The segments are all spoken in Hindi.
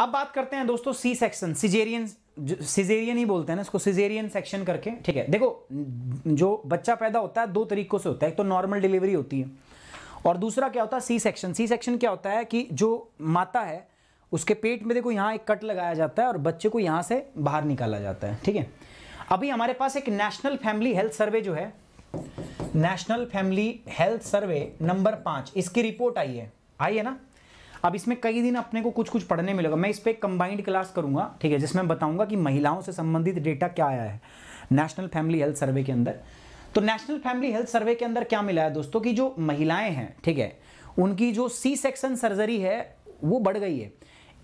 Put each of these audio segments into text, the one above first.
अब बात करते हैं दोस्तों सी सेक्शन, सिजेरियन ही बोलते हैं ना इसको, सिजेरियन सेक्शन करके। ठीक है, देखो जो बच्चा पैदा होता है दो तरीकों से होता है, एक तो नॉर्मल डिलीवरी होती है और दूसरा क्या होता है सी सेक्शन। सी सेक्शन क्या होता है कि जो माता है उसके पेट में देखो यहाँ एक कट लगाया जाता है और बच्चे को यहाँ से बाहर निकाला जाता है। ठीक है, अभी हमारे पास एक नेशनल फैमिली हेल्थ सर्वे जो है, national family health survey number 5, इसकी रिपोर्ट आई है ना। अब इसमें कई दिन अपने को कुछ कुछ पढ़ने मिलेगा। मैं इस पर कंबाइंड क्लास करूंगा, ठीक है, जिसमें बताऊंगा कि महिलाओं से संबंधित डेटा क्या आया है नेशनल फैमिली हेल्थ सर्वे के अंदर। तो नेशनल फैमिली हेल्थ सर्वे के अंदर क्या मिला है दोस्तों कि जो महिलाएं हैं, ठीक है, उनकी जो सी सेक्शन सर्जरी है वो बढ़ गई है।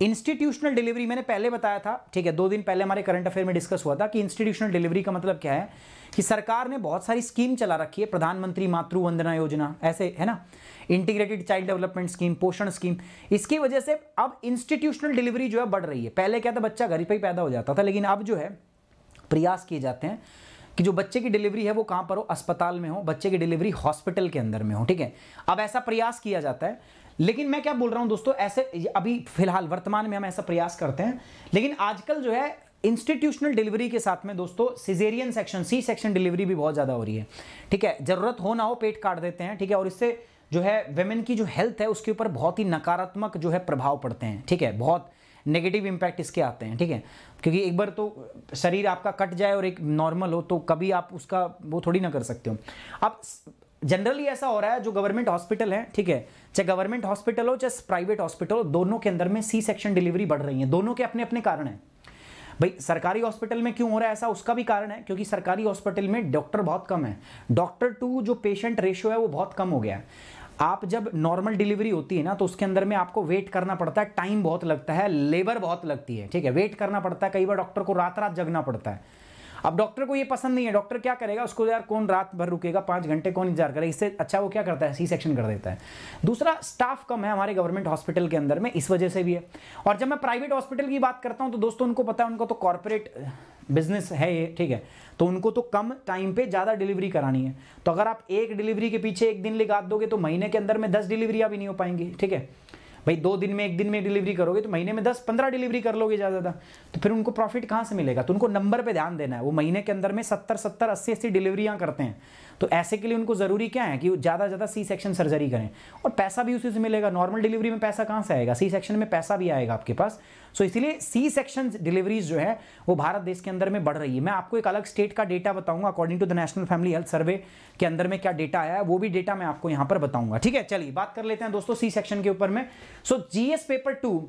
इंस्टीट्यूशनल डिलीवरी मैंने पहले बताया था, ठीक है, 2 दिन पहले हमारे करंट अफेयर में डिस्कस हुआ था कि इंस्टीट्यूशनल डिलीवरी का मतलब क्या है कि सरकार ने बहुत सारी स्कीम चला रखी है, प्रधानमंत्री मातृ वंदना योजना, ऐसे है ना, इंटीग्रेटेड चाइल्ड डेवलपमेंट स्कीम, पोषण स्कीम। इसकी वजह से अब इंस्टीट्यूशनल डिलीवरी जो है बढ़ रही है। पहले क्या था, बच्चा घर पे ही पैदा हो जाता था, लेकिन अब जो है प्रयास किए जाते हैं कि जो बच्चे की डिलीवरी है वो कहां पर हो, अस्पताल में हो, बच्चे की डिलीवरी हॉस्पिटल के अंदर में हो। ठीक है, अब ऐसा प्रयास किया जाता है। लेकिन मैं क्या बोल रहा हूं दोस्तों, ऐसे अभी फिलहाल वर्तमान में हम ऐसा प्रयास करते हैं, लेकिन आजकल जो है इंस्टीट्यूशनल डिलीवरी के साथ में दोस्तों caesarean section, C section delivery भी बहुत ज्यादा हो रही है। ठीक है, जरूरत हो ना हो पेट काट देते हैं। ठीक है, और इससे जो है वेमेन की जो हेल्थ है उसके ऊपर बहुत ही नकारात्मक जो है प्रभाव पड़ते हैं। ठीक है, बहुत नेगेटिव इंपैक्ट इसके आते हैं। ठीक है, क्योंकि एक बार तो शरीर आपका कट जाए और एक नॉर्मल हो तो कभी आप उसका वो थोड़ी ना कर सकते हो। अब जनरली ऐसा हो रहा है जो गवर्नमेंट हॉस्पिटल है, ठीक है, चाहे गवर्नमेंट हॉस्पिटल हो चाहे प्राइवेट हॉस्पिटल हो, दोनों के अंदर में सी सेक्शन डिलीवरी बढ़ रही है। दोनों के अपने अपने कारण हैं। भाई सरकारी हॉस्पिटल में क्यों हो रहा है ऐसा, उसका भी कारण है, क्योंकि सरकारी हॉस्पिटल में डॉक्टर बहुत कम है, डॉक्टर टू जो पेशेंट रेशियो है वो बहुत कम हो गया है। आप जब नॉर्मल डिलीवरी होती है ना तो उसके अंदर में आपको वेट करना पड़ता है, टाइम बहुत लगता है, लेबर बहुत लगती है। ठीक है, वेट करना पड़ता है, कई बार डॉक्टर को रात रात जगना पड़ता है। अब डॉक्टर को ये पसंद नहीं है, डॉक्टर क्या करेगा, उसको यार कौन रात भर रुकेगा, 5 घंटे कौन इंतजार करेगा, इससे अच्छा वो क्या करता है, सी सेक्शन कर देता है। दूसरा, स्टाफ कम है हमारे गवर्नमेंट हॉस्पिटल के अंदर में, इस वजह से भी है। और जब मैं प्राइवेट हॉस्पिटल की बात करता हूं तो दोस्तों उनको पता है, उनको तो कॉर्पोरेट बिजनेस है ये, ठीक है, तो उनको तो कम टाइम पे ज्यादा डिलीवरी करानी है। तो अगर आप एक डिलीवरी के पीछे 1 दिन लगा दोगे तो महीने के अंदर में 10 डिलीवरियां भी नहीं हो पाएंगी। ठीक है भाई, 2 दिन में 1 दिन में डिलीवरी करोगे तो महीने में 10-15 डिलीवरी कर लोगे ज्यादा, तो फिर उनको प्रॉफिट कहां से मिलेगा। तो उनको नंबर पे ध्यान देना है। वो महीने के अंदर में 70-70, 80-80 डिलीवरियां करते हैं, तो ऐसे के लिए उनको जरूरी क्या है कि ज्यादा ज्यादा सी सेक्शन सर्जरी करें, और पैसा भी उसी से मिलेगा। नॉर्मल डिलीवरी में पैसा कहां से आएगा, सी सेक्शन में पैसा भी आएगा आपके पास। सो इसीलिए सी सेक्शन डिलीवरीज जो है वो भारत देश के अंदर में बढ़ रही है। मैं आपको एक अलग स्टेट का डेटा बताऊंगा, according to the national family health Survey के अंदर में क्या डेटा आया है, वो भी डेटा मैं आपको यहां पर बताऊंगा। ठीक है, चलिए बात कर लेते हैं दोस्तों सी सेक्शन के ऊपर में। So GS paper 2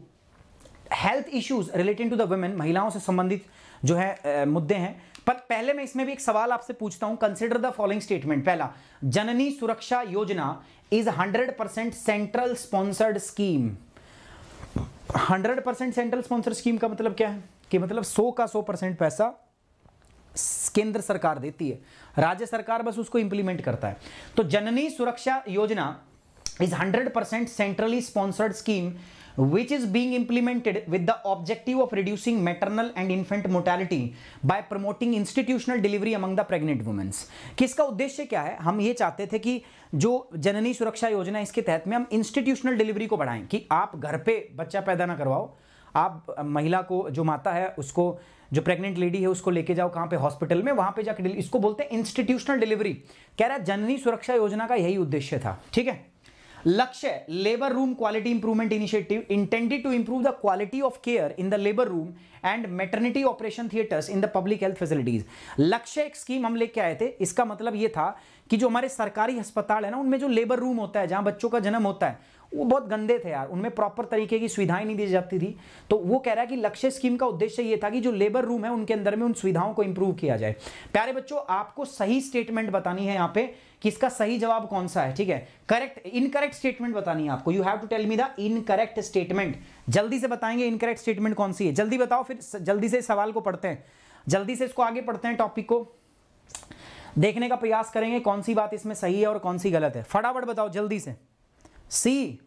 health issues related to the women, महिलाओं से संबंधित जो है मुद्दे हैं। पर पहले मैं इसमें भी एक सवाल आपसे पूछता हूं, कंसिडर द फॉलोइंग स्टेटमेंट। पहला, जननी सुरक्षा योजना is 100% central sponsored scheme. 100% central sponsor scheme का मतलब क्या है कि मतलब 100 का 100% पैसा केंद्र सरकार देती है, राज्य सरकार बस उसको इंप्लीमेंट करता है। तो जननी सुरक्षा योजना is 100% centrally sponsored scheme which is being implemented with the objective of reducing maternal and infant mortality by promoting institutional delivery among the pregnant women। किसका उद्देश्य क्या है, हम ये चाहते थे कि जो जननी सुरक्षा योजना, इसके तहत में हम इंस्टीट्यूशनल डिलीवरी को बढ़ाएं, कि आप घर पे बच्चा पैदा ना करवाओ, आप महिला को, जो माता है उसको, जो प्रेग्नेंट लेडी है उसको लेके जाओ कहां पे, हॉस्पिटल में, वहां पे जाकर, इसको बोलते हैं इंस्टीट्यूशनल डिलीवरी। कह रहा है जननी सुरक्षा योजना का यही उद्देश्य था। ठीक है, Laqshya, labour room quality improvement initiative intended to improve the quality of care in the labour room and maternity operation theatres in the public health facilities. Laqshya एक स्कीम हम लेके आए थे, इसका मतलब यह था कि जो हमारे सरकारी अस्पताल है ना, उनमें जो लेबर रूम होता है जहां बच्चों का जन्म होता है, वो बहुत गंदे थे यार, उनमें प्रॉपर तरीके की सुविधाएं नहीं दी जाती थी। तो वो कह रहा है कि लक्ष्य स्कीम का उद्देश्य ये था कि जो लेबर रूम है उनके अंदर में उन सुविधाओं को इंप्रूव किया जाए। प्यारे बच्चों, आपको सही स्टेटमेंट बतानी है यहाँ पे कि इसका सही जवाब कौन सा है। ठीक है, करेक्ट, इनकरेक्ट स्टेटमेंट बतानी है आपको। You have to tell me the incorrect statement. जल्दी से बताएंगे इनकरेक्ट स्टेटमेंट कौन सी है, जल्दी बताओ, फिर जल्दी से सवाल को पढ़ते हैं, जल्दी से इसको आगे पढ़ते हैं, टॉपिक को देखने का प्रयास करेंगे कौन सी बात इसमें सही है और कौन सी गलत है। फटाफट बताओ जल्दी से। सी,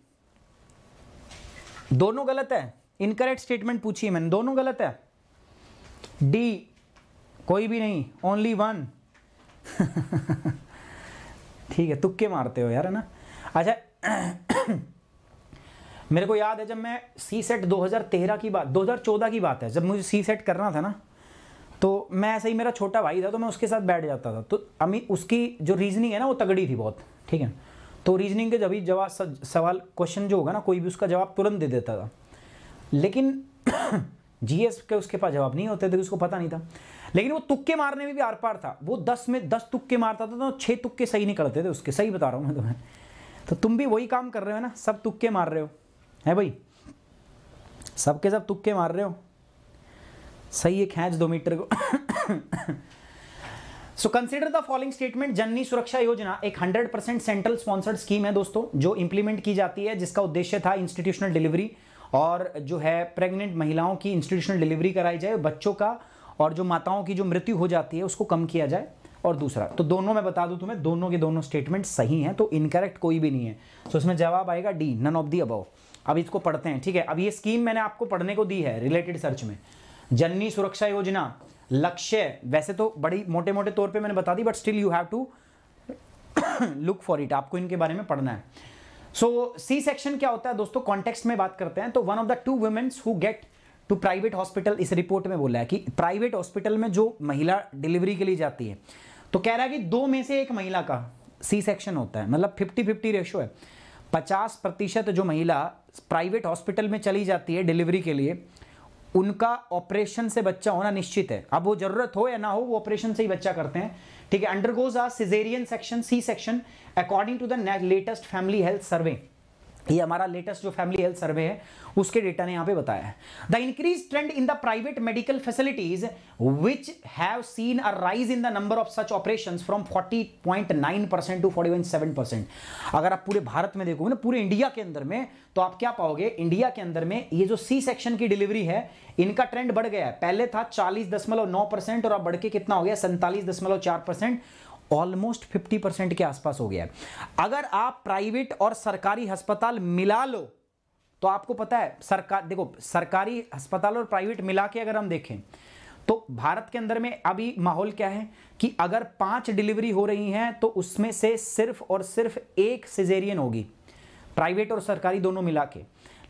दोनों गलत है, इनकरेक्ट स्टेटमेंट पूछिए मैंने, दोनों गलत है। डी, कोई भी नहीं, ओनली 1। ठीक है, तुक्के मारते हो यार, है ना। अच्छा मेरे को याद है जब मैं सी सेट 2013 की बात 2014 की बात है, जब मुझे सी सेट करना था ना, तो मैं ऐसे ही, मेरा छोटा भाई था तो मैं उसके साथ बैठ जाता था, तो अम्मी उसकी जो रीजनिंग है ना वो तगड़ी थी बहुत, ठीक है। तो रीजनिंग के जब भी जवाब सवाल क्वेश्चन जो होगा ना, कोई भी उसका जवाब तुरंत दे देता था। लेकिन जीएस के उसके पास जवाब नहीं होते थे, उसको पता नहीं था। लेकिन वो तुक्के मारने में भी आर पार था। वो 10 में 10 तुक्के मारता था तो 6 तुक्के सही निकलते थे उसके। सही बता रहा हूँ मैं तुम्हें। तो तुम भी वही काम कर रहे हो ना, सब तुक्के मार रहे हो, है भाई, सबके सब तुक्के मार रहे हो। सही है, खींच 2 मीटर को। So consider the following statement. Janani Suraksha Yojana एक 100% सेंट्रल स्पॉन्सर्ड स्कीम है दोस्तों, जो इंप्लीमेंट की जाती है, जिसका उद्देश्य था इंस्टीट्यूशनल डिलीवरी और जो है प्रेग्नेंट महिलाओं की इंस्टीट्यूशनल डिलीवरी कराई जाए, बच्चों का और जो माताओं की जो मृत्यु हो जाती है उसको कम किया जाए। और दूसरा तो दोनों मैं बता दूं तुम्हें, दोनों के दोनों स्टेटमेंट सही हैं, तो इनकरेक्ट कोई भी नहीं है। तो इसमें जवाब आएगा D, none of the above. अब इसको पढ़ते हैं, ठीक है। अब ये स्कीम मैंने आपको पढ़ने को दी है रिलेटेड सर्च में। जननी सुरक्षा योजना लक्ष्य वैसे तो बड़ी मोटे मोटे तौर पे मैंने बता दी, but still you have to look for it, आपको इनके बारे में पढ़ना है। सो सी सेक्शन क्या होता है दोस्तों, कॉन्टेक्स्ट में बात करते हैं तो one of the 2 women's who get to private hospital, इस रिपोर्ट में बोला है कि प्राइवेट हॉस्पिटल में जो महिला डिलीवरी के लिए जाती है, तो कह रहा है कि 2 में से 1 महिला का सी सेक्शन होता है, मतलब 50-50 रेशो है। 50% जो महिला प्राइवेट हॉस्पिटल में चली जाती है डिलीवरी के लिए, उनका ऑपरेशन से बच्चा होना निश्चित है। अब वो जरूरत हो या ना हो, वो ऑपरेशन से ही बच्चा करते हैं, ठीक है। Undergoes a caesarean section, C section, according to the latest family health survey. ये हमारा लेटेस्ट जो फैमिली हेल्थ सर्वे है उसके डेटा ने यहां पे बताया है। The increase trend in the private medical facilities which have seen a rise in the number of such operations from 40.9% to 40.7%। अगर आप पूरे भारत में देखोगे ना, पूरे इंडिया के अंदर में, तो आप क्या पाओगे, इंडिया के अंदर में ये जो सी सेक्शन की डिलीवरी है, इनका ट्रेंड बढ़ गया है। पहले था 40.9% और अब बढ़ के कितना हो गया, 47.4%, ऑलमोस्ट 50% के आसपास हो गया है। अगर आप प्राइवेट और सरकारी अस्पताल मिला लो तो आपको पता है, सरकार देखो, सरकारी अस्पताल और प्राइवेट मिला के अगर हम देखें तो भारत के अंदर में अभी माहौल क्या है कि अगर 5 डिलीवरी हो रही हैं तो उसमें से सिर्फ और सिर्फ 1 सिजेरियन होगी, प्राइवेट और सरकारी दोनों मिला के।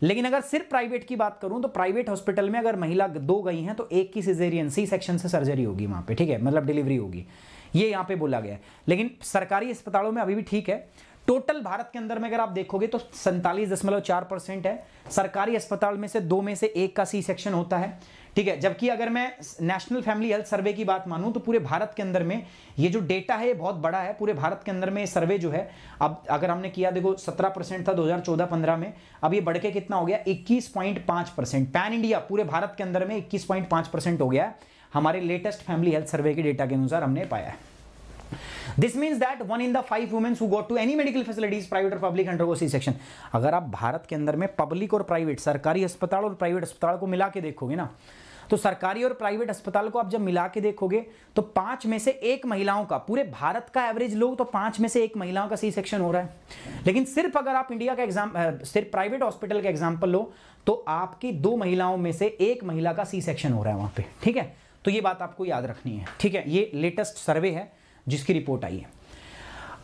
लेकिन अगर सिर्फ प्राइवेट की बात करूं तो प्राइवेट हॉस्पिटल में अगर महिला 2 गई हैं तो 1 की सिजेरियन, सी सेक्शन से सर्जरी होगी वहां पे, ठीक है, मतलब डिलीवरी होगी, ये यहां पे बोला गया है। लेकिन सरकारी अस्पतालों में अभी भी ठीक है। टोटल भारत के अंदर में अगर आप देखोगे तो 47.4% है। सरकारी अस्पताल में से 2 में से 1 का सी सेक्शन होता है, ठीक है। जबकि अगर मैं नेशनल फैमिली हेल्थ सर्वे की बात मानूं तो पूरे भारत के अंदर में ये जो डेटा है ये बहुत बड़ा है। पूरे भारत के अंदर में सर्वे जो है, अब अगर हमने किया, देखो 17% था 2014-15 में, अब ये बढ़ के कितना हो गया, 21.5%। पैन इंडिया पूरे भारत के अंदर में 21.5% हो गया है, हमारे लेटेस्ट फैमिली हेल्थ सर्वे के डेटा के अनुसार हमने पाया है। This means that 1 in the 5 women who go to any medical facilities, private or public, undergo C-section। अगर आप भारत के अंदर में पब्लिक और प्राइवेट, सरकारी अस्पताल और प्राइवेट अस्पताल को मिला के देखोगे ना, तो सरकारी और प्राइवेट अस्पताल को आप जब मिला के देखोगे तो 5 में से 1 महिलाओं का, पूरे भारत का एवरेज लोग तो 5 में से 1 महिलाओं का सी सेक्शन हो रहा है। लेकिन सिर्फ अगर आप इंडिया का सिर्फ प्राइवेट हॉस्पिटल का एग्जाम्पल लो तो आपकी 2 महिलाओं में से 1 महिला का सी सेक्शन हो रहा है वहां पे, ठीक है। तो ये बात आपको याद रखनी है, ठीक है। ये लेटेस्ट सर्वे है जिसकी रिपोर्ट आई है।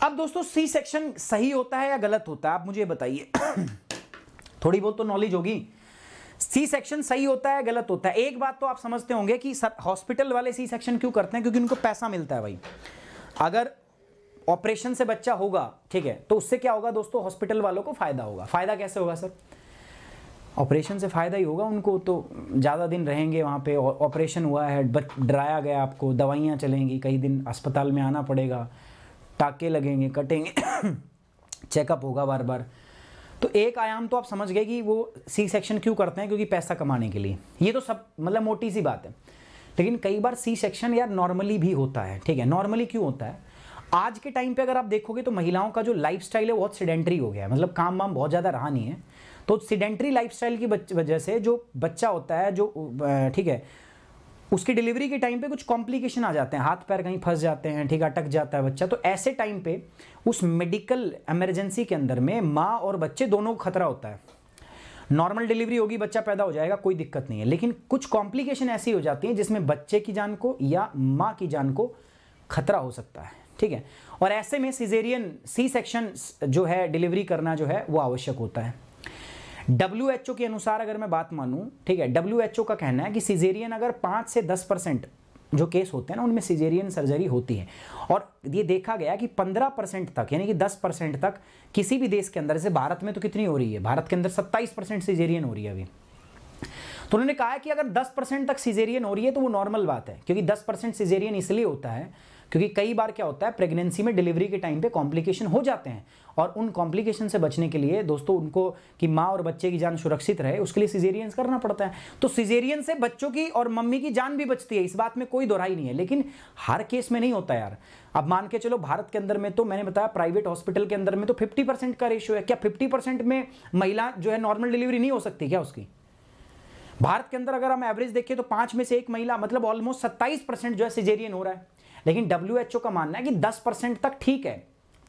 अब दोस्तों सी सेक्शन सही होता है या गलत होता है, आप मुझे बताइए। थोड़ी बहुत तो नॉलेज होगी। सी सेक्शन सही होता है गलत होता है? एक बात तो आप समझते होंगे कि हॉस्पिटल वाले सी सेक्शन क्यों करते हैं, क्योंकि उनको पैसा मिलता है भाई। अगर ऑपरेशन से बच्चा होगा, ठीक है, तो उससे क्या होगा दोस्तों, हॉस्पिटल वालों को फायदा होगा। फायदा कैसे होगा सर? ऑपरेशन से फायदा ही होगा उनको, तो ज़्यादा दिन रहेंगे वहाँ पे। ऑपरेशन हुआ है, डराया गया आपको, दवाइयाँ चलेंगी, कई दिन अस्पताल में आना पड़ेगा, टाके लगेंगे, कटेंगे, चेकअप होगा बार बार। तो एक आयाम तो आप समझ गए कि वो सी सेक्शन क्यों करते हैं, क्योंकि पैसा कमाने के लिए। ये तो सब मतलब मोटी सी बात है। लेकिन कई बार सी सेक्शन यार नॉर्मली भी होता है, ठीक है। नॉर्मली क्यों होता है? आज के टाइम पे अगर आप देखोगे तो महिलाओं का जो लाइफस्टाइल है बहुत सिडेंट्री हो गया है, मतलब काम वाम बहुत ज़्यादा रहा नहीं है। तो सिडेंट्री लाइफस्टाइल की वजह से जो बच्चा होता है, जो ठीक है, उसकी डिलीवरी के टाइम पे कुछ कॉम्प्लिकेशन आ जाते हैं, हाथ पैर कहीं फंस जाते हैं, ठीक है, अटक जाता है बच्चा। तो ऐसे टाइम पे उस मेडिकल इमरजेंसी के अंदर में माँ और बच्चे दोनों को खतरा होता है। नॉर्मल डिलीवरी होगी, बच्चा पैदा हो जाएगा, कोई दिक्कत नहीं है। लेकिन कुछ कॉम्प्लिकेशन ऐसी हो जाती हैं जिसमें बच्चे की जान को या माँ की जान को खतरा हो सकता है, ठीक है। और ऐसे में सिजेरियन सी सेक्शन जो है डिलीवरी करना जो है वो आवश्यक होता है। WHO के अनुसार अगर मैं बात मानूं, ठीक है, WHO का कहना है कि सिजेरियन अगर 5 से 10% जो केस होते हैं ना उनमें सिजेरियन सर्जरी होती है, और ये देखा गया कि 15% तक यानी कि 10% तक किसी भी देश के अंदर, जैसे भारत में तो कितनी हो रही है, भारत के अंदर 27% सिजेरियन हो रही है अभी। तो उन्होंने कहा है कि अगर 10% तक सिजेरियन हो रही है तो वो नॉर्मल बात है, क्योंकि 10% सिजेरियन इसलिए होता है क्योंकि कई बार क्या होता है प्रेगनेंसी में डिलीवरी के टाइम पे कॉम्प्लिकेशन हो जाते हैं, और उन कॉम्प्लिकेशन से बचने के लिए दोस्तों उनको कि माँ और बच्चे की जान सुरक्षित रहे उसके लिए सिजेरियन करना पड़ता है। तो सिजेरियन से बच्चों की और मम्मी की जान भी बचती है, इस बात में कोई दोहराई नहीं है, लेकिन हर केस में नहीं होता यार। अब मान के चलो भारत के अंदर में तो मैंने बताया प्राइवेट हॉस्पिटल के अंदर में तो 50% का रेशियो है, क्या 50% में महिला जो है नॉर्मल डिलीवरी नहीं हो सकती क्या उसकी? भारत के अंदर अगर हम एवरेज देखें तो 5 में से 1 महिला, मतलब ऑलमोस्ट 27% जो है सिजेरियन हो रहा है। लेकिन WHO का मानना है कि 10% तक ठीक है,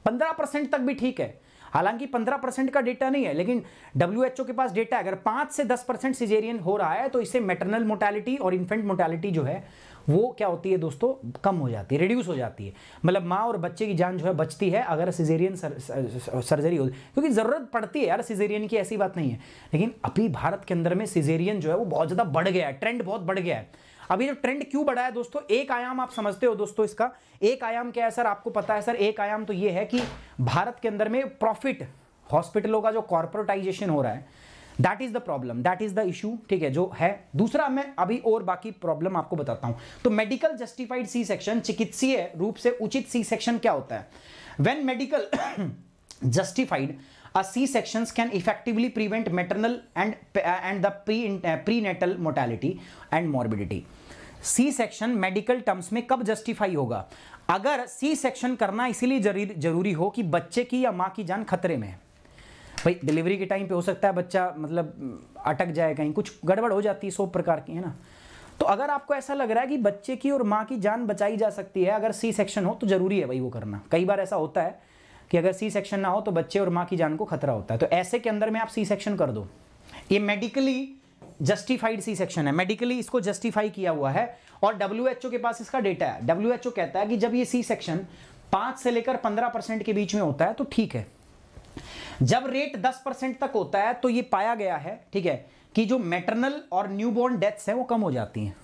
15% तक भी ठीक है। हालांकि 15% का डेटा नहीं है, लेकिन WHO के पास डेटा है अगर 5 से 10% सिजेरियन हो रहा है तो इससे मैटरनल मोर्टेलिटी और इन्फेंट मोर्टेलिटी जो है वो क्या होती है दोस्तों, कम हो जाती है, रिड्यूस हो जाती है। मतलब माँ और बच्चे की जान जो है बचती है अगर सिजेरियन सर्जरी हो, क्योंकि ज़रूरत पड़ती है यार सिजेरियन की, ऐसी बात नहीं है। लेकिन अभी भारत के अंदर में सिजेरियन जो है वो बहुत ज़्यादा बढ़ गया है, ट्रेंड बहुत बढ़ गया है। अभी जो ट्रेंड क्यों बढ़ा है दोस्तों, एक आयाम आप समझते हो दोस्तों, इसका एक आयाम क्या है सर, आपको पता है सर? एक आयाम तो ये है कि भारत के अंदर में प्रॉफिट हॉस्पिटलों का जो कॉर्पोरेटाइजेशन हो रहा है, that is the problem, that is the issue, ठीक है, जो है। दूसरा मैं अभी और बाकी प्रॉब्लम आपको बताता हूं। तो मेडिकल जस्टिफाइड सी सेक्शन, चिकित्सीय रूप से उचित सी सेक्शन क्या होता है? When medical justified a C-sections can effectively prevent maternal and the prenatal mortality and morbidity. C-section medical terms में कब जस्टिफाई होगा? अगर C-section करना इसीलिए जरूरी हो कि बच्चे की या माँ की जान खतरे में है। भाई डिलीवरी के टाइम पे हो सकता है बच्चा मतलब अटक जाए, कहीं कुछ गड़बड़ हो जाती है, 100 प्रकार की, है ना। तो अगर आपको ऐसा लग रहा है कि बच्चे की और माँ की जान बचाई जा सकती है अगर C-section हो, तो जरूरी है भाई वो करना। कई बार ऐसा होता है कि अगर C-section ना हो तो बच्चे और माँ की जान को खतरा होता है, तो ऐसे के अंदर में आप C-section कर दो। ये मेडिकली जस्टिफाइड C-section है, मेडिकली इसको जस्टिफाई किया हुआ है, और WHO के पास इसका डेटा है। WHO कहता है कि जब ये C-section 5 से लेकर 15% के बीच में होता है तो ठीक है। जब रेट 10% तक होता है तो ये पाया गया है, ठीक है, कि जो मैटरनल और न्यूबॉर्न डेथ्स हैं वो कम हो जाती हैं।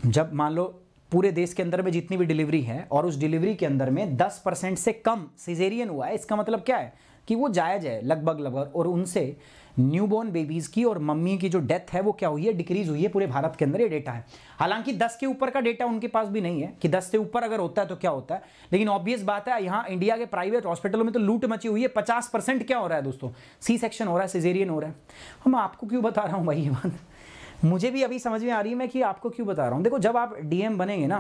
जब मान लो पूरे देश के अंदर में जितनी भी डिलीवरी है और उस डिलीवरी के अंदर में 10% से कम सिजेरियन हुआ है, इसका मतलब क्या है कि वो जायज़ है लगभग, और उनसे न्यूबॉर्न बेबीज़ की और मम्मी की जो डेथ है वो क्या हुई है, डिक्रीज हुई है। पूरे भारत के अंदर ये डेटा है। हालांकि 10 के ऊपर का डेटा उनके पास भी नहीं है कि 10 से ऊपर अगर होता है तो क्या होता है, लेकिन ऑब्वियस बात है यहाँ इंडिया के प्राइवेट हॉस्पिटलों में तो लूट मची हुई है। 50% क्या हो रहा है दोस्तों, C-section हो रहा है, सिजेरियन हो रहा है। हम आपको क्यों बता रहा हूँ भाई ये बात, मुझे भी अभी समझ में आ रही है मैं कि आपको क्यों बता रहा हूँ। देखो जब आप DM बनेंगे ना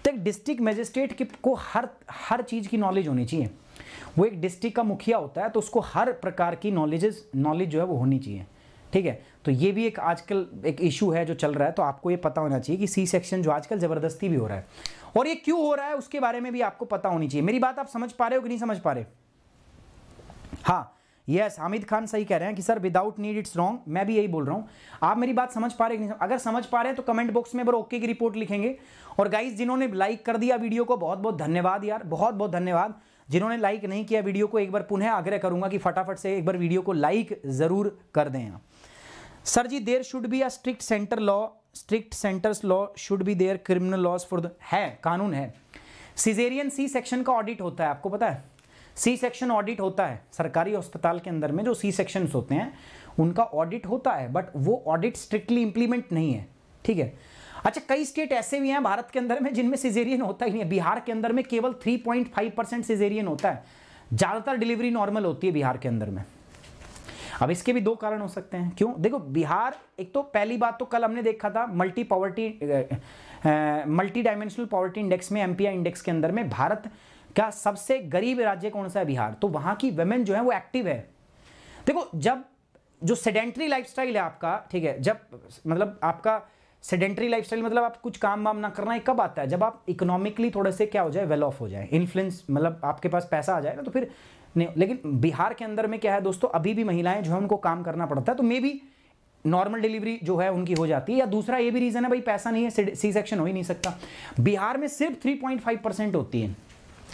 तो एक डिस्ट्रिक्ट मजिस्ट्रेट को हर चीज़ की नॉलेज होनी चाहिए। वो एक डिस्ट्रिक्ट का मुखिया होता है तो उसको हर प्रकार की नॉलेज जो है वो होनी चाहिए, ठीक है। तो ये भी एक आजकल एक इशू है जो चल रहा है, तो आपको ये पता होना चाहिए कि C-section जो आजकल ज़बरदस्ती भी हो रहा है, और ये क्यों हो रहा है उसके बारे में भी आपको पता होनी चाहिए। मेरी बात आप समझ पा रहे हो कि नहीं समझ पा रहे? हाँ, यस, हामिद खान सही कह रहे हैं कि sir without need it's wrong. मैं भी यही बोल रहा हूँ। आप मेरी बात समझ पा रहे हैं? अगर समझ पा रहे हैं तो कमेंट बॉक्स में ओके की रिपोर्ट लिखेंगे। और गाइस जिन्होंने लाइक कर दिया वीडियो को बहुत बहुत धन्यवाद यार, बहुत बहुत धन्यवाद। जिन्होंने लाइक नहीं किया वीडियो को, एक बार पुनः आग्रह करूंगा कि फटाफट से एक बार वीडियो को लाइक जरूर कर दें। Sir ji there should be a strict centres law should be there criminal laws for the, है कानून है। सिजेरियन C-section का ऑडिट होता है, आपको पता है C-section ऑडिट होता है सरकारी अस्पताल के अंदर में। जो C-sections होते हैं उनका ऑडिट होता है, बट वो ऑडिट स्ट्रिक्टली इंप्लीमेंट नहीं है, ठीक है। अच्छा, कई स्टेट ऐसे भी हैं भारत के अंदर में जिनमें सिजेरियन होता ही नहीं है। बिहार के अंदर में केवल 3.5% सिजेरियन होता है, ज़्यादातर डिलीवरी नॉर्मल होती है बिहार के अंदर में। अब इसके भी 2 कारण हो सकते हैं। क्यों? देखो बिहार, एक तो पहली बात तो कल हमने देखा था मल्टी डायमेंशनल पॉवर्टी इंडेक्स में, MPI इंडेक्स के अंदर में भारत का सबसे गरीब राज्य कौन सा है? बिहार। तो वहाँ की वुमेन जो है वो एक्टिव है। देखो जब जो सेडेंट्री लाइफस्टाइल है आपका, ठीक है, जब मतलब आपका सेडेंट्री लाइफस्टाइल मतलब आप कुछ काम वाम ना करना है, कब आता है? जब आप इकोनॉमिकली थोड़े से क्या हो जाए, वेल ऑफ हो जाए, इन्फ्लुएंस, मतलब आपके पास पैसा आ जाए ना, तो फिर नहीं। लेकिन बिहार के अंदर में क्या है दोस्तों, अभी भी महिलाएं जो है उनको काम करना पड़ता है, तो मे बी नॉर्मल डिलीवरी जो है उनकी हो जाती है। या दूसरा ये भी रीज़न है भाई पैसा नहीं है, C-section हो ही नहीं सकता। बिहार में सिर्फ 3.5% होती है,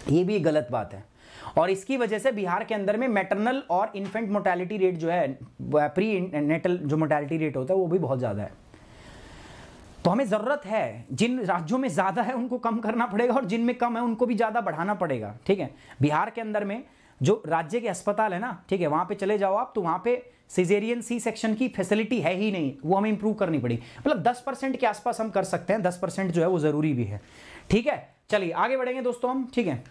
ये भी एक गलत बात है। और इसकी वजह से बिहार के अंदर में मैटरनल और इन्फेंट मोर्टेलिटी रेट जो है, प्री नेटल जो मोर्टेलिटी रेट होता है वो भी बहुत ज़्यादा है। तो हमें ज़रूरत है, जिन राज्यों में ज़्यादा है उनको कम करना पड़ेगा और जिनमें कम है उनको भी ज़्यादा बढ़ाना पड़ेगा, ठीक है। बिहार के अंदर में जो राज्य के अस्पताल है ना, ठीक है, वहाँ पे चले जाओ आप, तो वहाँ पे सिजेरियन सी सेक्शन की फैसिलिटी है ही नहीं, वो हमें इंप्रूव करनी पड़ी। मतलब 10% के आसपास हम कर सकते हैं, 10% जो है वो ज़रूरी भी है, ठीक है। चलिए आगे बढ़ेंगे दोस्तों हम, ठीक है।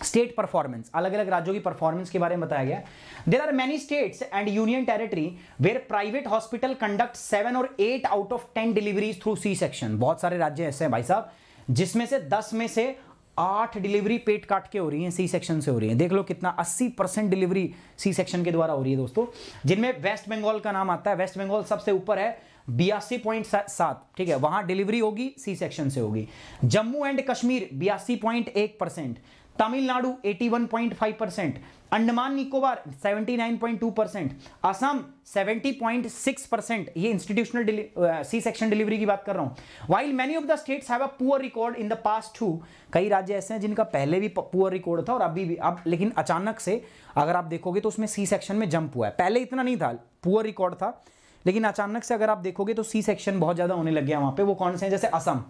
स्टेट परफॉर्मेंस, अलग अलग राज्यों की परफॉर्मेंस के बारे में बताया गया। There are many states and union territory where private hospital conduct 7 और 8 out of 10 deliveries through C section. बहुत सारे राज्य ऐसे हैं भाई साहब जिसमें से 10 में से 8 डिलीवरी पेट काट के हो रही है, सी सेक्शन से हो रही है। देख लो कितना, 80% डिलीवरी सी सेक्शन के द्वारा हो रही है दोस्तों, जिनमें वेस्ट बंगाल का नाम आता है। वेस्ट बंगाल सबसे ऊपर है 82.7, ठीक है, वहां डिलीवरी होगी सी सेक्शन से होगी। जम्मू एंड कश्मीर 82.1%, तमिलनाडु 81.5%, अंडमान निकोबार 79.2%, असम 70.6%। ये इंस्टीट्यूशनल सी सेक्शन डिलीवरी की बात कर रहा हूं। While many of the states have a poor record in the past too, कई राज्य ऐसे हैं जिनका पहले भी पुअर रिकॉर्ड था और अभी भी, अब लेकिन अचानक से अगर आप देखोगे तो उसमें सी सेक्शन में जंप हुआ है। पहले इतना नहीं था, पुअर रिकॉर्ड था, लेकिन अचानक से अगर आप देखोगे तो सी सेक्शन बहुत ज्यादा होने लग गया वहां पे। वो कौन से हैं? जैसे असम,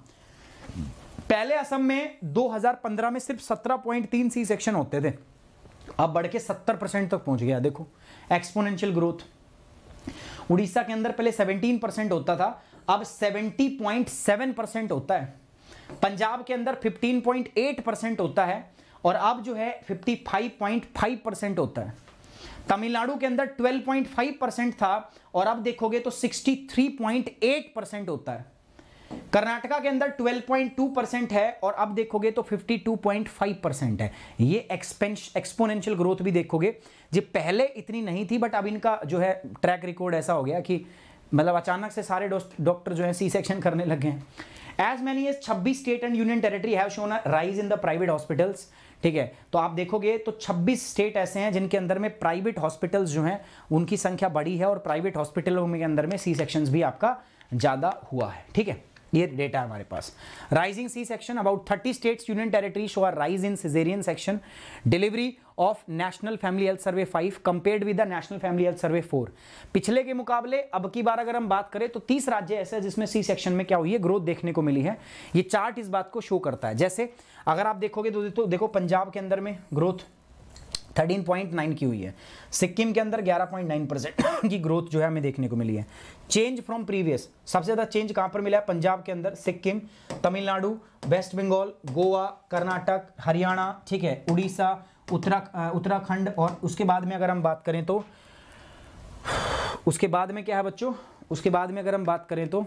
पहले असम में 2015 में सिर्फ 17.3 सी सेक्शन होते थे, अब बढ़ के 70% तक पहुंच गया। देखो एक्सपोनेंशियल ग्रोथ। उड़ीसा के अंदर पहले 17% होता था, अब 70.7% होता है। पंजाब के अंदर 15.8% होता है और अब जो है 55.5% होता है। तमिलनाडु के अंदर 12.5% था और अब देखोगे तो 63.8% होता है। कर्नाटका के अंदर 12.2% है और अब देखोगे तो 52.5% है। ये एक्सपोनेंशियल ग्रोथ भी देखोगे, जो पहले इतनी नहीं थी, बट अब इनका जो है ट्रैक रिकॉर्ड ऐसा हो गया कि मतलब अचानक से सारे डॉक्टर जो है सी सेक्शन करने लगे हैं। As many as 26 state and union territory have shown a rise in the private hospitals, ठीक है। तो आप देखोगे तो 26 स्टेट ऐसे हैं जिनके अंदर में प्राइवेट हॉस्पिटल्स जो हैं उनकी संख्या बढ़ी है और प्राइवेट हॉस्पिटलों के अंदर में सी सेक्शंस भी आपका ज्यादा हुआ है, ठीक है। ये डेटा है हमारे पास। Rising C section, about 30 states union territory show a rise in caesarean section delivery of national family health survey 5 compared with the national family health survey 4। पिछले के मुकाबले अब की बार अगर हम बात करें तो 30 राज्य ऐसे हैं जिसमें सी सेक्शन में क्या हुई है, ग्रोथ देखने को मिली है। ये चार्ट इस बात को शो करता है। जैसे अगर आप देखोगे तो देखो पंजाब के अंदर में ग्रोथ 13.9 की हुई है, सिक्किम के अंदर 11.9% की ग्रोथ जो है हमें देखने को मिली है। चेंज फ्रॉम प्रीवियस, सबसे ज्यादा चेंज कहां पर मिला है? पंजाब के अंदर, सिक्किम, तमिलनाडु, वेस्ट बंगाल, गोवा, कर्नाटक, हरियाणा, ठीक है, उड़ीसा, उत्तराखंड। और उसके बाद में अगर हम बात करें तो उसके बाद में क्या है बच्चों? उसके बाद में अगर हम बात करें तो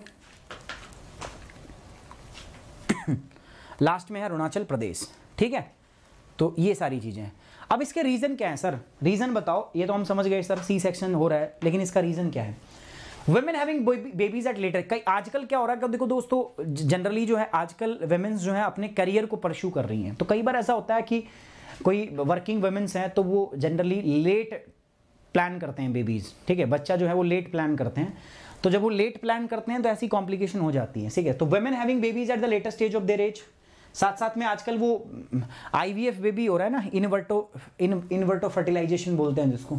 लास्ट में है अरुणाचल प्रदेश, ठीक है। तो ये सारी चीजें हैं। अब इसके रीजन क्या है सर? रीजन बताओ। ये तो हम समझ गए सर, सी सेक्शन हो रहा है, लेकिन इसका रीजन क्या है? Women having babies at later. कई आजकल क्या हो रहा है, देखो दोस्तों, जनरली जो है आजकल वुमेन्स जो है अपने करियर को परस्यू कर रही हैं। तो कई बार ऐसा होता है कि कोई वर्किंग वुमेन्स हैं तो वो जनरली लेट प्लान करते हैं बेबीज, ठीक है, बच्चा जो है वो लेट प्लान करते हैं। तो जब वो लेट प्लान करते हैं तो ऐसी कॉम्प्लिकेशन हो जाती है, ठीक है। तो women having babies at the latest stage of their age, साथ साथ में आजकल वो आईवीएफ बेबी हो रहा है ना, इनवर्टो फर्टिलाइजेशन बोलते हैं जिसको,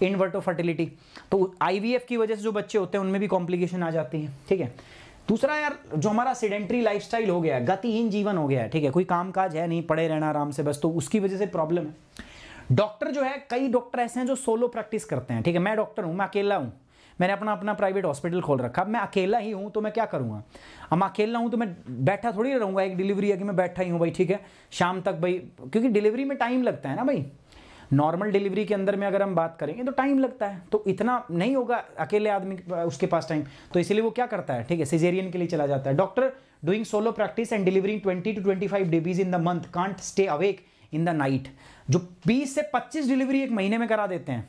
इनवर्टो फर्टिलिटी। तो आईवीएफ की वजह से जो बच्चे होते हैं उनमें भी कॉम्प्लिकेशन आ जाती है, ठीक है। दूसरा यार, जो हमारा सेडेंट्री लाइफस्टाइल हो गया है, गतिहीन जीवन हो गया है, ठीक है, कोई काम काज है नहीं, पड़े रहना आराम से बस, तो उसकी वजह से प्रॉब्लम है। डॉक्टर जो है, कई डॉक्टर ऐसे हैं जो सोलो प्रैक्टिस करते हैं, ठीक है। मैं डॉक्टर हूं, मैं अकेला हूं, मैंने अपना प्राइवेट हॉस्पिटल खोल रखा। अब मैं अकेला ही हूं तो मैं क्या करूंगा? अब मैं अकेला हूं तो मैं बैठा थोड़ी रहूंगा, एक डिलीवरी है कि मैं बैठा ही हूं भाई, ठीक है, शाम तक भाई, क्योंकि डिलीवरी में टाइम लगता है ना भाई। नॉर्मल डिलीवरी के अंदर में अगर हम बात करेंगे तो टाइम लगता है, तो इतना नहीं होगा अकेले आदमी उसके पास टाइम, तो इसीलिए वो क्या करता है, ठीक है, सिजेरियन के लिए चला जाता है। Doctor doing solo practice and delivering 20 to 25 babies in the month can't stay awake in the night. जो 20 से 25 डिलीवरी एक महीने में करा देते हैं,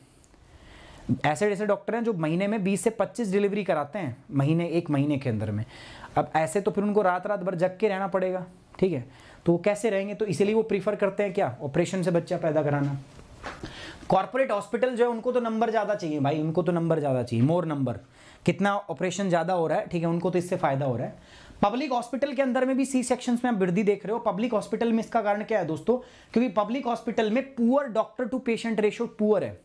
ऐसे डॉक्टर हैं जो महीने में 20 से 25 डिलीवरी कराते हैं एक महीने के अंदर में। अब ऐसे तो फिर उनको रात भर जग के रहना पड़ेगा, ठीक है, तो वो कैसे रहेंगे? तो इसीलिए वो प्रीफर करते हैं क्या? ऑपरेशन से बच्चा पैदा कराना। कॉर्पोरेट हॉस्पिटल जो है उनको तो नंबर ज्यादा चाहिए भाई, उनको तो नंबर ज्यादा चाहिए, मोर नंबर, कितना ऑपरेशन ज्यादा हो रहा है, ठीक है, उनको तो इससे फायदा हो रहा है। पब्लिक हॉस्पिटल के अंदर में भी सी सेक्शंस में आप वृद्धि देख रहे हो। पब्लिक हॉस्पिटल में इसका कारण क्या है दोस्तों, क्योंकि पब्लिक हॉस्पिटल में poor doctor to patient ratio poor है।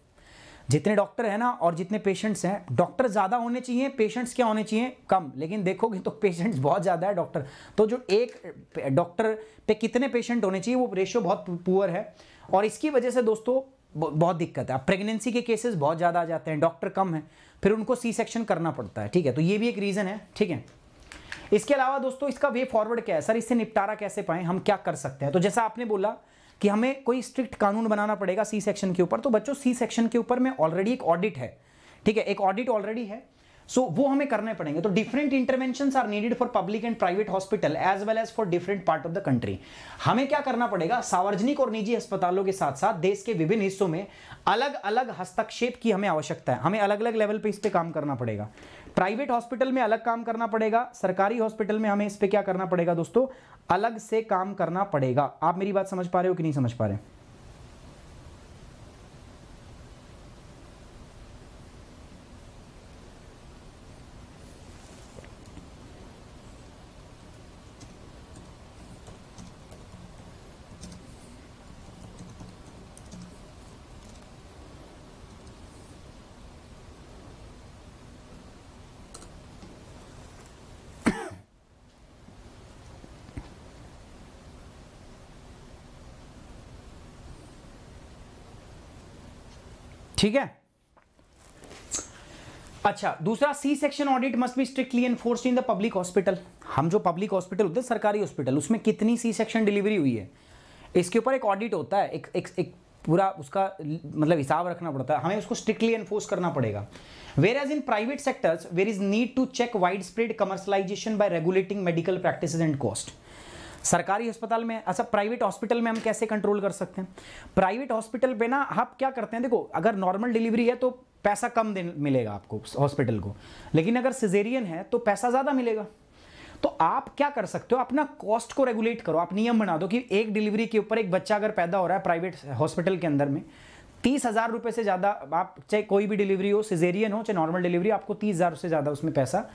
जितने डॉक्टर है ना और जितने पेशेंट्स हैं, डॉक्टर ज्यादा होने चाहिए, पेशेंट्स क्या होने चाहिए, कम। लेकिन देखोगे तो पेशेंट्स बहुत ज्यादा है डॉक्टर, तो जो एक डॉक्टर पे कितने पेशेंट होने चाहिए वो रेशियो बहुत पुअर है। और इसकी वजह से दोस्तों बहुत दिक्कत है। प्रेगनेंसी के केसेस बहुत ज्यादा आ जाते हैं, डॉक्टर कम है, फिर उनको सी सेक्शन करना पड़ता है, ठीक है। तो ये भी एक रीजन है, ठीक है। इसके अलावा दोस्तों इसका वे फॉरवर्ड क्या है, सर इससे निपटारा कैसे पाए, हम क्या कर सकते हैं। तो जैसा आपने बोला कि हमें कोई स्ट्रिक्ट कानून बनाना पड़ेगा सी सेक्शन के ऊपर, तो बच्चों सी सेक्शन के ऊपर में ऑलरेडी एक ऑडिट है, ठीक है, एक ऑडिट ऑलरेडी है, सो वो हमें करने पड़ेंगे। तो different interventions are needed for public and private hospital as well as for different part of the country. हमें क्या करना पड़ेगा, सार्वजनिक और निजी अस्पतालों के साथ साथ देश के विभिन्न हिस्सों में अलग अलग हस्तक्षेप की हमें आवश्यकता है। हमें अलग अलग लेवल पे इस पे काम करना पड़ेगा। प्राइवेट हॉस्पिटल में अलग काम करना पड़ेगा, सरकारी हॉस्पिटल में हमें इस पे क्या करना पड़ेगा दोस्तों, अलग से काम करना पड़ेगा। आप मेरी बात समझ पा रहे हो कि नहीं समझ पा रहे? ठीक है। अच्छा, दूसरा, C section audit must be strictly enforced in the public hospital. हम जो पब्लिक हॉस्पिटल होते हैं, सरकारी हॉस्पिटल, उसमें कितनी सी सेक्शन डिलीवरी हुई है, इसके ऊपर एक ऑडिट होता है, एक पूरा उसका मतलब हिसाब रखना पड़ता है, हमें उसको स्ट्रिक्टली एनफोर्स करना पड़ेगा। Whereas in private sectors where is need to check wide spread commercialisation by regulating medical practices and cost. सरकारी अस्पताल में, अच्छा प्राइवेट हॉस्पिटल में हम कैसे कंट्रोल कर सकते हैं? प्राइवेट हॉस्पिटल पे ना आप क्या करते हैं, देखो अगर नॉर्मल डिलीवरी है तो पैसा कम मिलेगा आपको हॉस्पिटल को, लेकिन अगर सिजेरियन है तो पैसा ज्यादा मिलेगा। तो आप क्या कर सकते हो, अपना कॉस्ट को रेगुलेट करो, आप नियम बना दो कि एक डिलीवरी के ऊपर एक बच्चा अगर पैदा हो रहा है प्राइवेट हॉस्पिटल के अंदर में 30,000 रुपए से ज्यादा, आप चाहे कोई भी डिलीवरी हो, सिजेरियन हो चाहे नॉर्मल डिलीवरी, आपको 30,000 से ज्यादा उसमें पैसा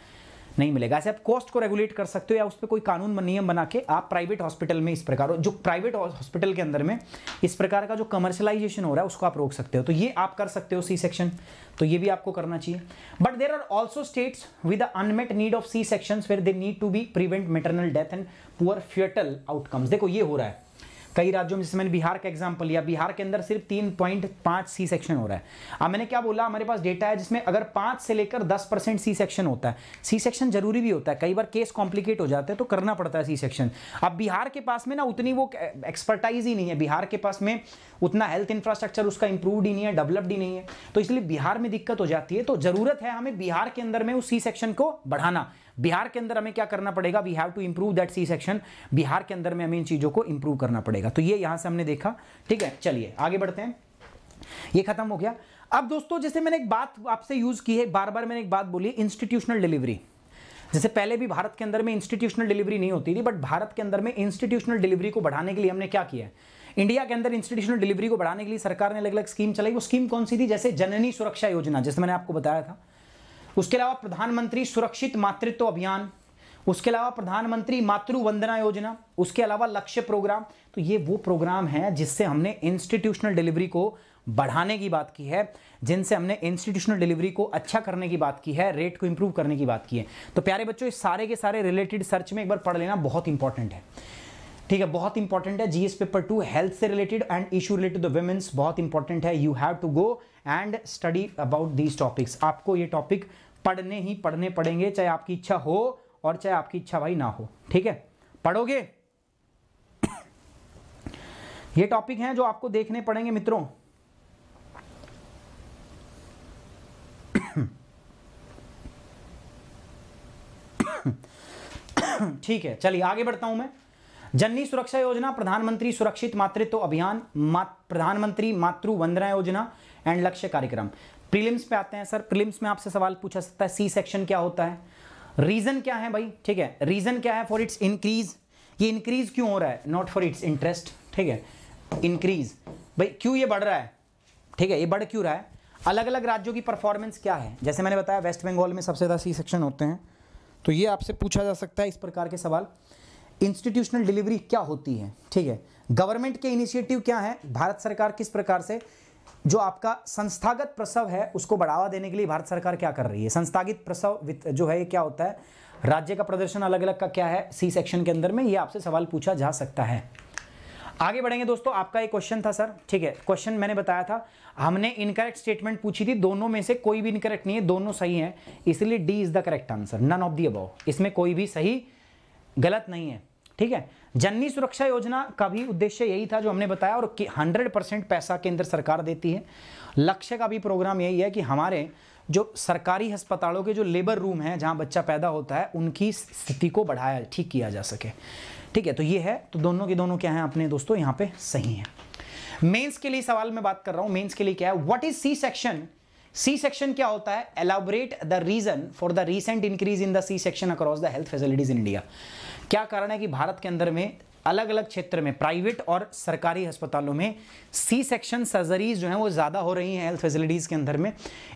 नहीं मिलेगा। ऐसे आप कॉस्ट को रेगुलेट कर सकते हो या उस पर कोई कानून नियम बना के आप प्राइवेट हॉस्पिटल में इस प्रकार, जो प्राइवेट हॉस्पिटल के अंदर में इस प्रकार का जो कमर्शलाइजेशन हो रहा है उसको आप रोक सकते हो। तो ये आप कर सकते हो सी सेक्शन, तो ये भी आपको करना चाहिए। But there are also states with unmet need of C sections where they need to be prevent maternal death and poor fetal outcomes. देखो ये हो रहा है कई राज्यों में, जैसे मैंने बिहार का एग्जांपल लिया, बिहार के अंदर सिर्फ 3.5 सी सेक्शन हो रहा है। अब मैंने क्या बोला, हमारे पास डेटा है जिसमें अगर 5 से लेकर 10% सी सेक्शन होता है। सी सेक्शन जरूरी भी होता है, कई बार केस कॉम्प्लिकेट हो जाते हैं तो करना पड़ता है सी सेक्शन। अब बिहार के पास में ना उतनी वो एक्सपर्टाइज ही नहीं है, बिहार के पास में उतना हेल्थ इंफ्रास्ट्रक्चर उसका इंप्रूव्ड ही नहीं है, डेवलप्ड ही नहीं है, तो इसलिए बिहार में दिक्कत हो जाती है। तो जरूरत है हमें बिहार के अंदर में उस सी सेक्शन को बढ़ाना। बिहार के अंदर हमें क्या करना पड़ेगा, we have to improve that C section. Bihar के अंदर में हमें इन चीजों को इंप्रूव करना पड़ेगा। तो ये यहां से हमने देखा, ठीक है। चलिए आगे बढ़ते हैं, ये खत्म हो गया। अब दोस्तों जैसे मैंने एक बात आपसे यूज की है, बार बार मैंने एक बात बोली, इंस्टीट्यूशनल डिलीवरी। जैसे पहले भी भारत के अंदर में इंस्टीट्यूशनल डिलीवरी नहीं होती थी, बट भारत के अंदर में इंस्टीट्यूशनल डिलीवरी को बढ़ाने के लिए हमने क्या किया है, इंडिया के अंदर इंस्टीट्यूशनल डिलीवरी को बढ़ाने के लिए सरकार ने अलग अलग स्कीम चलाई। वो स्कीम कौन सी थी, जैसे जननी सुरक्षा योजना, जैसे मैंने आपको बताया था, उसके अलावा प्रधानमंत्री सुरक्षित मातृत्व अभियान, उसके अलावा प्रधानमंत्री मातृ वंदना योजना, उसके अलावा लक्ष्य प्रोग्राम। तो ये वो प्रोग्राम है जिससे हमने इंस्टीट्यूशनल डिलीवरी को बढ़ाने की बात की है, जिनसे हमने इंस्टीट्यूशनल डिलीवरी को अच्छा करने की बात की है, रेट को इंप्रूव करने की बात की है। तो प्यारे बच्चों, इस सारे के सारे रिलेटेड सर्च में एक बार पढ़ लेना, बहुत इंपॉर्टेंट है, ठीक है, बहुत इंपॉर्टेंट है। जीएस पेपर 2 हेल्थ से related and issue related to women's बहुत इंपॉर्टेंट है। You have to go and study about these topics. आपको ये टॉपिक पढ़ने ही पढ़ने पड़ेंगे, चाहे आपकी इच्छा हो और चाहे आपकी इच्छा भाई ना हो, ठीक है, पढ़ोगे। ये टॉपिक हैं जो आपको देखने पड़ेंगे मित्रों। ठीक है, चलिए आगे बढ़ता हूं मैं। जननी सुरक्षा योजना, प्रधानमंत्री सुरक्षित मातृत्व अभियान, प्रधानमंत्री मातृ वंदना योजना एंड लक्ष्य कार्यक्रम। प्रीलिम्स पे आते हैं सर, प्रीलिम्स में आपसे सवाल पूछा सकता है, सी सेक्शन क्या होता है, रीजन क्या है भाई, ठीक है, रीजन क्या है फॉर इट्स इंक्रीज, ये इंक्रीज क्यों हो रहा है, नॉट फॉर इट्स इंटरेस्ट, ठीक है, इंक्रीज भाई क्यों ये बढ़ रहा है, ठीक है, ये बढ़ क्यों रहा है। अलग अलग राज्यों की परफॉर्मेंस क्या है, जैसे मैंने बताया वेस्ट बंगाल में सबसे ज़्यादा सी सेक्शन होते हैं, तो ये आपसे पूछा जा सकता है इस प्रकार के सवाल। इंस्टीट्यूशनल डिलीवरी क्या होती है, ठीक है, गवर्नमेंट के इनिशिएटिव क्या है, भारत सरकार किस प्रकार से जो आपका संस्थागत प्रसव है उसको बढ़ावा देने के लिए भारत सरकार क्या कर रही है। संस्थागत प्रसव जो है ये क्या होता है, राज्य का प्रदर्शन अलग अलग का क्या है सी सेक्शन के अंदर में, ये आपसे सवाल पूछा जा सकता है। आगे बढ़ेंगे दोस्तों, आपका एक क्वेश्चन था सर, ठीक है, क्वेश्चन मैंने बताया था, हमने इनकरेक्ट स्टेटमेंट पूछी थी, दोनों में से कोई भी इनकरेक्ट नहीं है, दोनों सही हैं, इसलिए D is the correct answer, none of the above, इसमें कोई भी सही गलत नहीं है, ठीक है। जननी सुरक्षा योजना का भी उद्देश्य यही था जो हमने बताया, और 100% पैसा केंद्र सरकार देती है। लक्ष्य का भी प्रोग्राम यही है कि हमारे जो सरकारी अस्पतालों के जो लेबर रूम हैं जहां बच्चा पैदा होता है उनकी स्थिति को बढ़ाया ठीक किया जा सके, ठीक है। तो ये है, तो दोनों के दोनों क्या हैं अपने दोस्तों यहाँ पे सही हैं। मेंस के लिए सवाल मैं बात कर रहा हूं, मेंस के लिए क्या है, what is C section, C section क्या होता है, elaborate the reason for the recent increase in the C section across the health facilities in India. क्या कारण है कि भारत के अंदर में अलग अलग क्षेत्र में प्राइवेट और सरकारी अस्पतालों में सी सेक्शन सर्जरीज जो हैं वो ज़्यादा हो रही हैं हेल्थ फैसिलिटीज़ के अंदर में,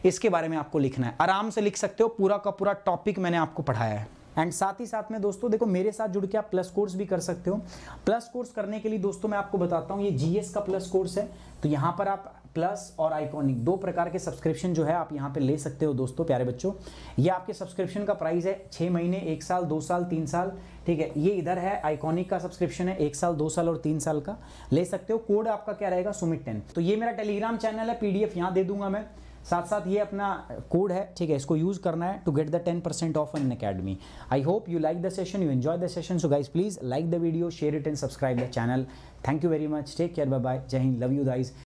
इसके बारे में आपको लिखना है, आराम से लिख सकते हो, पूरा का पूरा टॉपिक मैंने आपको पढ़ाया है। एंड साथ ही साथ में दोस्तों देखो मेरे साथ जुड़ के आप प्लस कोर्स भी कर सकते हो। प्लस कोर्स करने के लिए दोस्तों मैं आपको बताता हूँ, ये जीएस का प्लस कोर्स है, तो यहाँ पर आप प्लस और आइकॉनिक 2 प्रकार के सब्सक्रिप्शन जो है आप यहाँ पे ले सकते हो दोस्तों प्यारे बच्चों। ये आपके सब्सक्रिप्शन का प्राइस है 6 महीने, 1 साल, 2 साल, 3 साल, ठीक है। ये इधर है आइकॉनिक का सब्सक्रिप्शन है 1 साल, 2 साल और 3 साल का, ले सकते हो। कोड आपका क्या रहेगा, सुमित 10। तो ये मेरा टेलीग्राम चैनल है, पीडीएफ यहाँ दे दूंगा मैं, साथ साथ ये अपना कोड है, ठीक है, इसको यूज करना है to get the 10% off Unacademy. I hope you like the session, you enjoy the session, so guys please like the video, share it and subscribe the channel. Thank you very much, take care, bye bye, जय हिंद, लव यू गाइज।